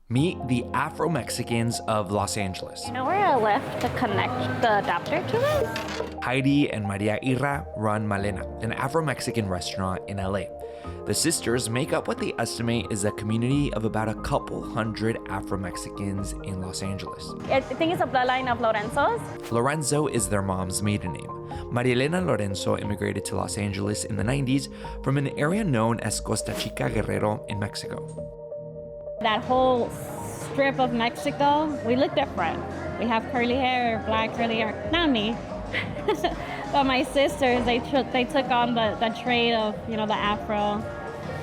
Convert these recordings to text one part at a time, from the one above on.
Meet the Afromexicans of Los Angeles. You know where I left to connect the adapter to it? Heidi and Maria Irra run Malena, an Afro-Mexican restaurant in LA. The sisters make up what they estimate is a community of about a couple hundred Afro-Mexicans in Los Angeles. I think it's a bloodline of Lorenzo's. Lorenzo is their mom's maiden name. Maria Elena Lorenzo immigrated to Los Angeles in the 90s from an area known as Costa, Chica, Guerrero in Mexico. That whole strip of Mexico, we look different. We have curly hair, black curly hair. Not me. But my sisters, they took on the trade of, the Afro,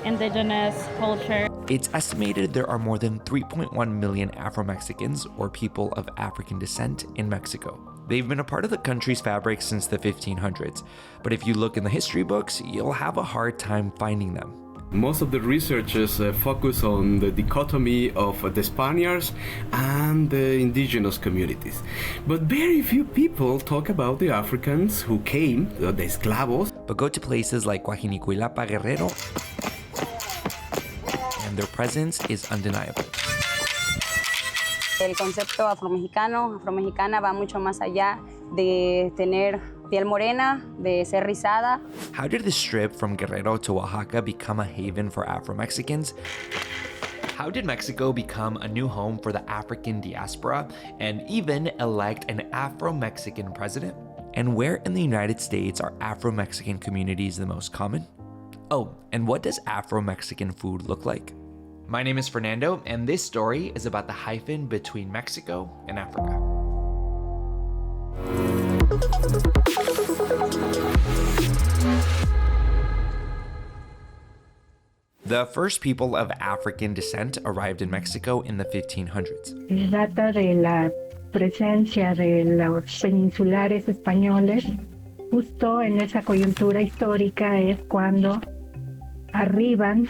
indigenous culture. It's estimated there are more than 3.1 million Afro-Mexicans, or people of African descent, in Mexico. They've been a part of the country's fabric since the 1500s, but if you look in the history books, you'll have a hard time finding them. Most of the researchers focus on the dichotomy of the Spaniards and the indigenous communities. But very few people talk about the Africans who came, the esclavos. But go to places like Guajinicuilapa, Guerrero, and their presence is undeniable. El concepto afromexicana va mucho más allá de tener piel morena, de ser rizada. How did the strip from Guerrero to Oaxaca become a haven for Afro-Mexicans? How did Mexico become a new home for the African diaspora and even elect an Afro-Mexican president? And where in the United States are Afro-Mexican communities the most common? Oh, and what does Afro-Mexican food look like? My name is Fernando, and this story is about the hyphen between Mexico and Africa. The first people of African descent arrived in Mexico in the 1500s. Data de la presencia de los peninsulares españoles. Justo en esa coyuntura histórica es cuando arriban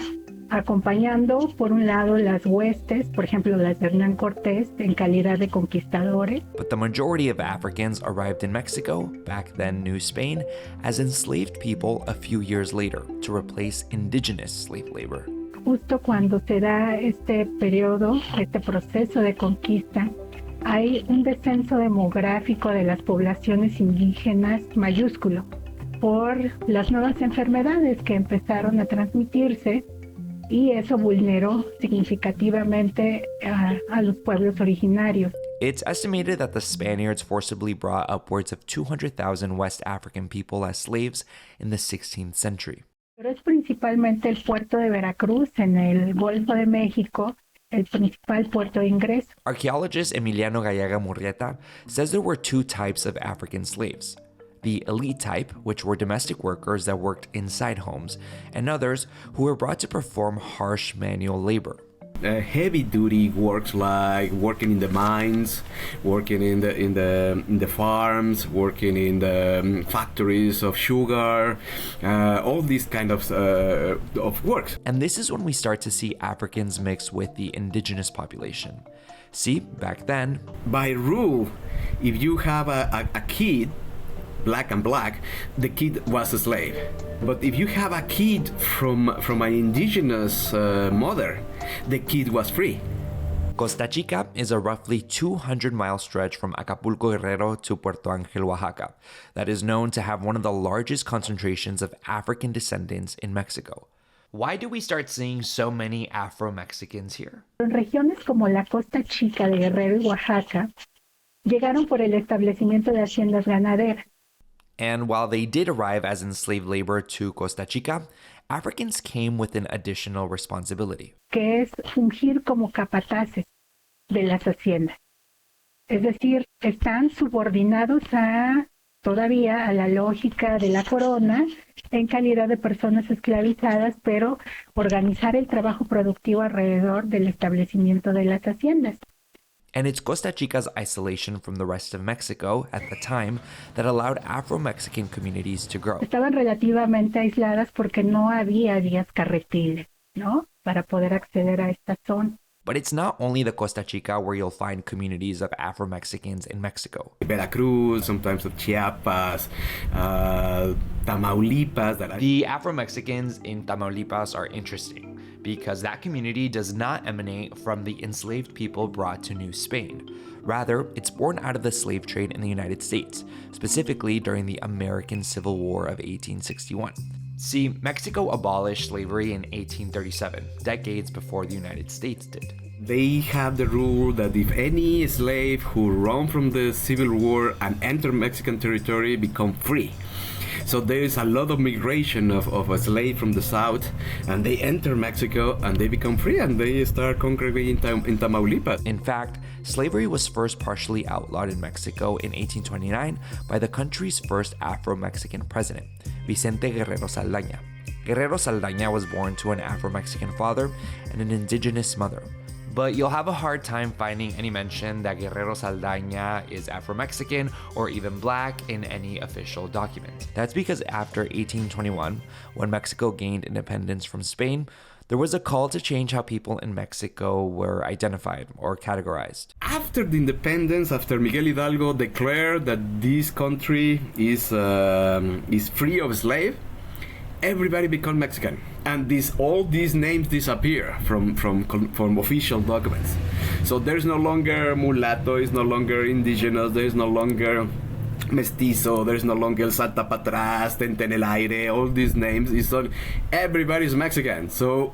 acompañando, por un lado, las huestes, por ejemplo, las de Hernán Cortés, en calidad de conquistadores. But the majority of Africans arrived in Mexico, back then New Spain, as enslaved people a few years later to replace indigenous slave labor. Justo cuando se da este periodo, este proceso de conquista, hay un descenso demográfico de las poblaciones indígenas mayúsculo por las nuevas enfermedades que empezaron a transmitirse. Y eso vulneró significativamente a los pueblos originarios. It's estimated that the Spaniards forcibly brought upwards of 200,000 West African people as slaves in the 16th century. Pero es principalmente el puerto de Veracruz en el Golfo de México, el principal puerto de ingreso. Archaeologist Emiliano Gallaga Murrieta says there were two types of African slaves. The elite type, which were domestic workers that worked inside homes, and others who were brought to perform harsh manual labor. Heavy duty works like working in the mines, working in the farms, working in the factories of sugar, all these kind of works. And this is when we start to see Africans mix with the indigenous population. See, back then, by rule, if you have a kid, black and black, the kid was a slave. But if you have a kid from an indigenous mother, the kid was free. Costa Chica is a roughly 200-mile stretch from Acapulco, Guerrero to Puerto Angel, Oaxaca, that is known to have one of the largest concentrations of African descendants in Mexico. Why do we start seeing so many Afro-Mexicans here? En regiones como la Costa Chica de Guerrero y Oaxaca, llegaron por el establecimiento de haciendas ganaderas. And while they did arrive as enslaved labor to Costa Chica, Africans came with an additional responsibility. Que es fungir como capataces de las haciendas. Es decir, están subordinados todavía a la lógica de la corona en calidad de personas esclavizadas, pero organizar el trabajo productivo alrededor del establecimiento de las haciendas. And it's Costa Chica's isolation from the rest of Mexico at the time that allowed Afro-Mexican communities to grow. Estaban relativamente aisladas porque no había vías carretiles, ¿no? Para poder acceder a esta zona. But it's not only the Costa Chica where you'll find communities of Afro-Mexicans in Mexico. Veracruz, sometimes of Chiapas, Tamaulipas. The Afro-Mexicans in Tamaulipas are interesting because that community does not emanate from the enslaved people brought to New Spain. Rather, it's born out of the slave trade in the United States, specifically during the American Civil War of 1861. See, Mexico abolished slavery in 1837, decades before the United States did. They have the rule that if any slave who run from the Civil War and enter Mexican territory become free. So there is a lot of migration of a slave from the south, and they enter Mexico and they become free and they start congregating in Tamaulipas. In fact, slavery was first partially outlawed in Mexico in 1829 by the country's first Afro-Mexican president, Vicente Guerrero Saldaña. Guerrero Saldaña was born to an Afro-Mexican father and an indigenous mother. But you'll have a hard time finding any mention that Guerrero Saldaña is Afro-Mexican or even black in any official document. That's because after 1821, when Mexico gained independence from Spain, there was a call to change how people in Mexico were identified or categorized. After the independence, after Miguel Hidalgo declared that this country is free of slaves, everybody became Mexican, and all these names disappear from official documents. So there's no longer mulatto, it's no longer indigenous, there's no longer mestizo, there's no longer salta pa atrás, tente en el aire, all these names. Everybody's Mexican. So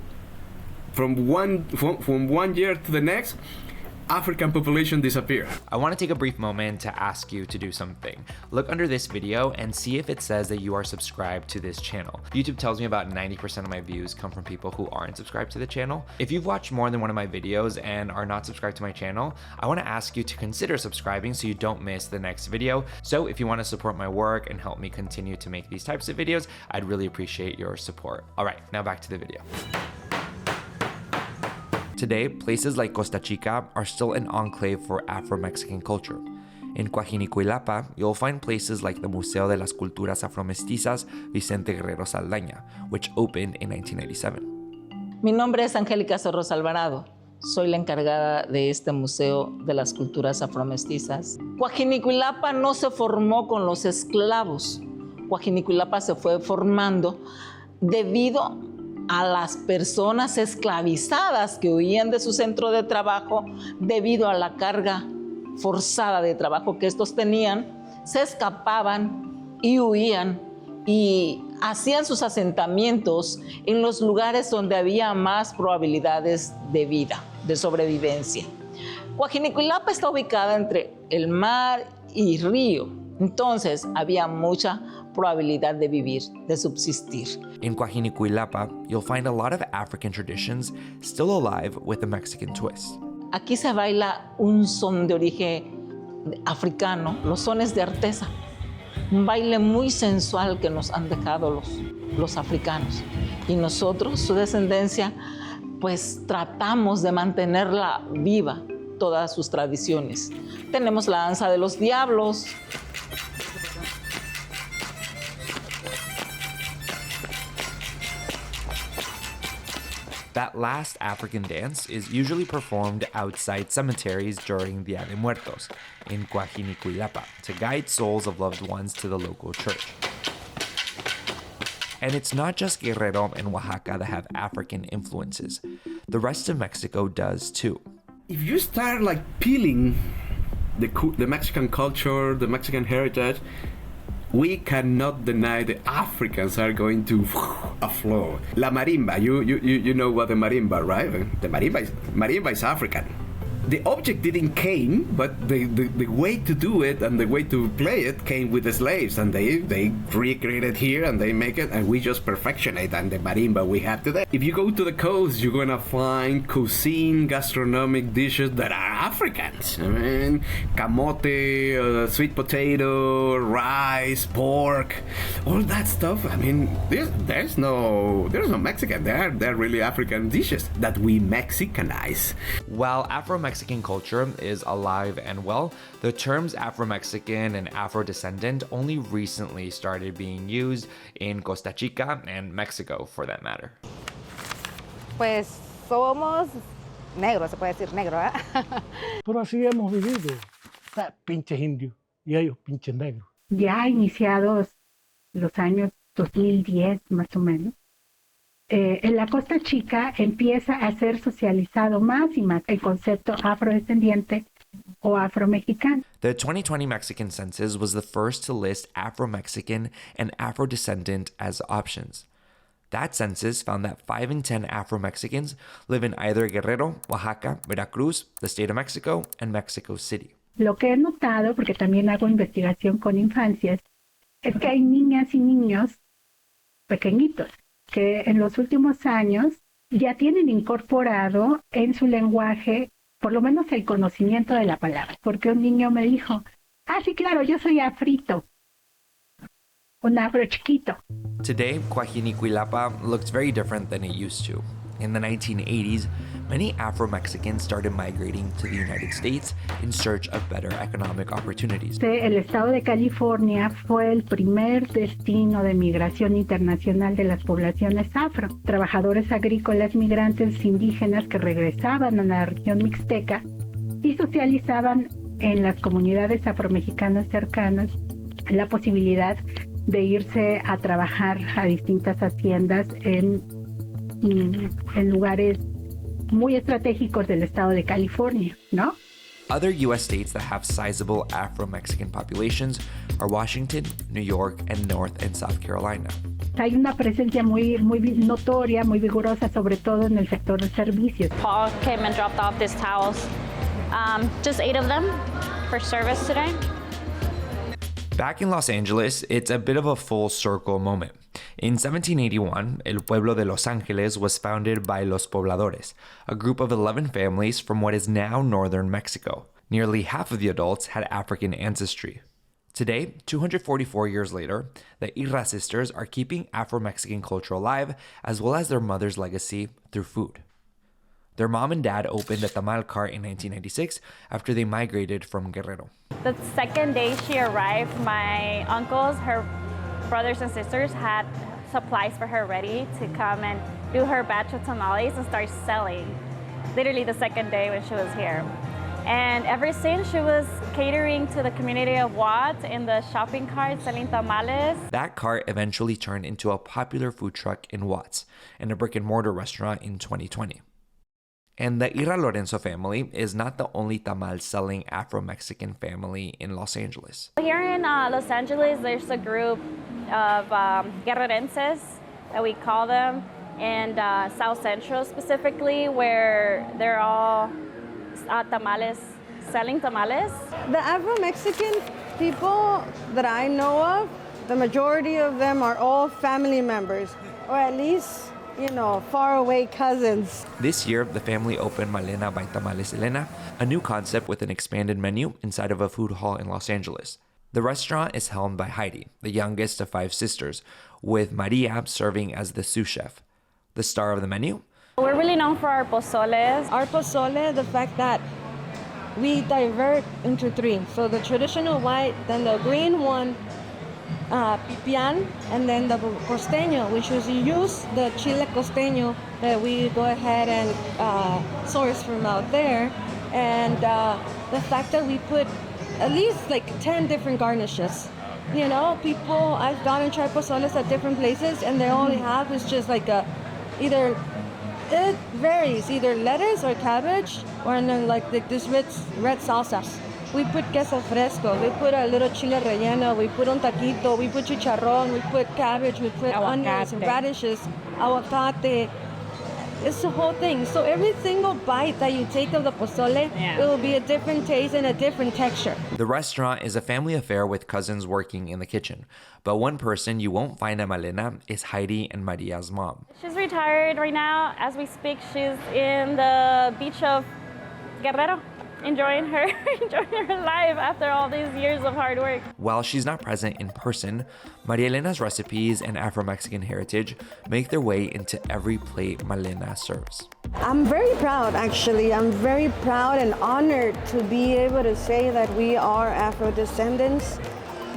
from one year to the next, African population disappear. I want to take a brief moment to ask you to do something. Look under this video and see if it says that you are subscribed to this channel. YouTube tells me about 90% of my views come from people who aren't subscribed to the channel. If you've watched more than one of my videos and are not subscribed to my channel, I want to ask you to consider subscribing so you don't miss the next video. So if you want to support my work and help me continue to make these types of videos, I'd really appreciate your support. All right, now back to the video. Today, places like Costa Chica are still an enclave for Afro-Mexican culture. In Coajinicuilapa, you'll find places like the Museo de las Culturas Afromestizas Vicente Guerrero Saldaña, which opened in 1997. Mi nombre es Angélica Cerros Alvarado. Soy la encargada de este Museo de las Culturas Afromestizas. Coajinicuilapa no se formó con los esclavos. Coajinicuilapa se fue formando debido a las personas esclavizadas que huían de su centro de trabajo debido a la carga forzada de trabajo que estos tenían, se escapaban y huían y hacían sus asentamientos en los lugares donde había más probabilidades de vida, de sobrevivencia. Coajinicuilapa está ubicada entre el mar y río, entonces había mucha probabilidad de vivir, de subsistir. In Coajinicuilapa, you'll find a lot of African traditions still alive with a Mexican twist. Aquí se baila un son de origen africano, los sones de artesa, un baile muy sensual que nos han dejado los africanos. Y nosotros, su descendencia, pues tratamos de mantenerla viva, todas sus tradiciones. Tenemos la danza de los diablos. That last African dance is usually performed outside cemeteries during Dia de Muertos in Coajinicuilapa to guide souls of loved ones to the local church. And it's not just Guerrero and Oaxaca that have African influences. The rest of Mexico does too. If you start peeling the Mexican culture, the Mexican heritage, we cannot deny the Africans are going to afloat. La marimba, you know what the marimba, right? The marimba is African. The object didn't came, but the way to do it and the way to play it came with the slaves, and they recreated here and they make it, and we just perfectionate and the marimba we have today. If you go to the coast, you're gonna find cuisine, gastronomic dishes that are Africans. I mean, camote, sweet potato, rice, pork, all that stuff. I mean, there's no Mexican. They're really African dishes that we Mexicanize. While Afromexican culture is alive and well, the terms Afromexican and Afro-descendant only recently started being used in Costa Chica and Mexico, for that matter. Pues somos negros, se puede decir negro, ¿eh? Pero así hemos vivido, pinches indios y ellos pinches negros. Ya iniciados los años 2010 más o menos, en la Costa Chica empieza a ser socializado más y más el concepto afrodescendiente o afromexicano. The 2020 Mexican census was the first to list Afromexican and Afrodescendant as options. That census found that 5 in 10 Afro-Mexicans live in either Guerrero, Oaxaca, Veracruz, the state of Mexico, and Mexico City. Lo que he notado, porque también hago investigación con infancias, es que hay niñas y niños pequeñitos que en los últimos años ya tienen incorporado en su lenguaje por lo menos el conocimiento de la palabra. Porque un niño me dijo, sí, claro, yo soy afrito. Un afro chiquito. Today, Coajinicuilapa looks very different than it used to. In the 1980s, many Afro-Mexicans started migrating to the United States in search of better economic opportunities. El estado de California fue el primer destino de migración internacional de las poblaciones afro. Trabajadores agrícolas migrantes indígenas que regresaban a la región mixteca y socializaban en las comunidades afromexicanas cercanas la posibilidad de irse a trabajar a distintas haciendas en lugares muy estratégicos del estado de California, ¿no? Other U.S. states that have sizable Afro-Mexican populations are Washington, New York, and North and South Carolina. Hay una presencia muy notoria, muy vigorosa, sobre todo en el sector de servicios. Paul came and dropped off these towels. Just 8 of them for service today. Back in Los Angeles, it's a bit of a full circle moment. In 1781, El Pueblo de Los Ángeles was founded by Los Pobladores, a group of 11 families from what is now northern Mexico. Nearly half of the adults had African ancestry. Today, 244 years later, the Irra sisters are keeping Afro-Mexican culture alive, as well as their mother's legacy through food. Their mom and dad opened a tamal cart in 1996 after they migrated from Guerrero. The second day she arrived, my uncles, her brothers and sisters had supplies for her ready to come and do her batch of tamales and start selling. Literally the second day when she was here. And ever since, she was catering to the community of Watts in the shopping cart selling tamales. That cart eventually turned into a popular food truck in Watts and a brick and mortar restaurant in 2020. And the Irra Lorenzo family is not the only tamal-selling Afro-Mexican family in Los Angeles. Here in Los Angeles, there's a group of Guerrerenses, that we call them, and South Central specifically, where they're all tamales, selling tamales. The Afro-Mexican people that I know of, the majority of them are all family members, or at least faraway cousins. This year, the family opened Malena by Tamales Elena, a new concept with an expanded menu inside of a food hall in Los Angeles. The restaurant is helmed by Heidi, the youngest of 5 sisters, with Maria serving as the sous chef. The star of the menu? We're really known for our pozoles. Our pozole, the fact that we divert into 3. So the traditional white, then the green one, pipián, and then the costeño, which is you use the chile costeño that we go ahead and source from out there, and the fact that we put at least like 10 different garnishes. People, I've gone and tried pozoles at different places, and they only have is just like it varies, either lettuce or cabbage, or then like this red salsas. We put queso fresco, we put a little chile relleno, we put un taquito, we put chicharrón, we put cabbage, we put onions and radishes, aguacate. It's the whole thing. So every single bite that you take of the pozole, it will be a different taste and a different texture. The restaurant is a family affair with cousins working in the kitchen. But one person you won't find at Malena is Heidi and Maria's mom. She's retired right now. As we speak, she's in the beach of Guerrero, enjoying her life after all these years of hard work. While she's not present in person, Maria Elena's recipes and Afro-Mexican heritage make their way into every plate Malena serves. I'm very proud, actually. I'm very proud and honored to be able to say that we are Afro-descendants.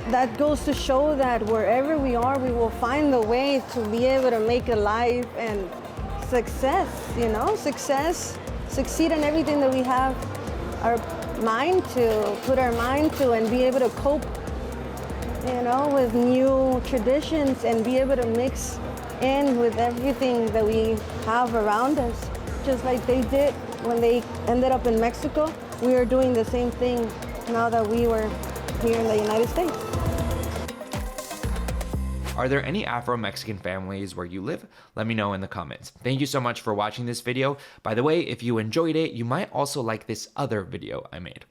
That goes to show that wherever we are, we will find the way to be able to make a life and success, succeed in everything that we have our mind to, put our mind to, and be able to cope, with new traditions and be able to mix in with everything that we have around us. Just like they did when they ended up in Mexico, we are doing the same thing now that we were here in the United States. Are there any Afro-Mexican families where you live? Let me know in the comments. Thank you so much for watching this video. By the way, if you enjoyed it, you might also like this other video I made.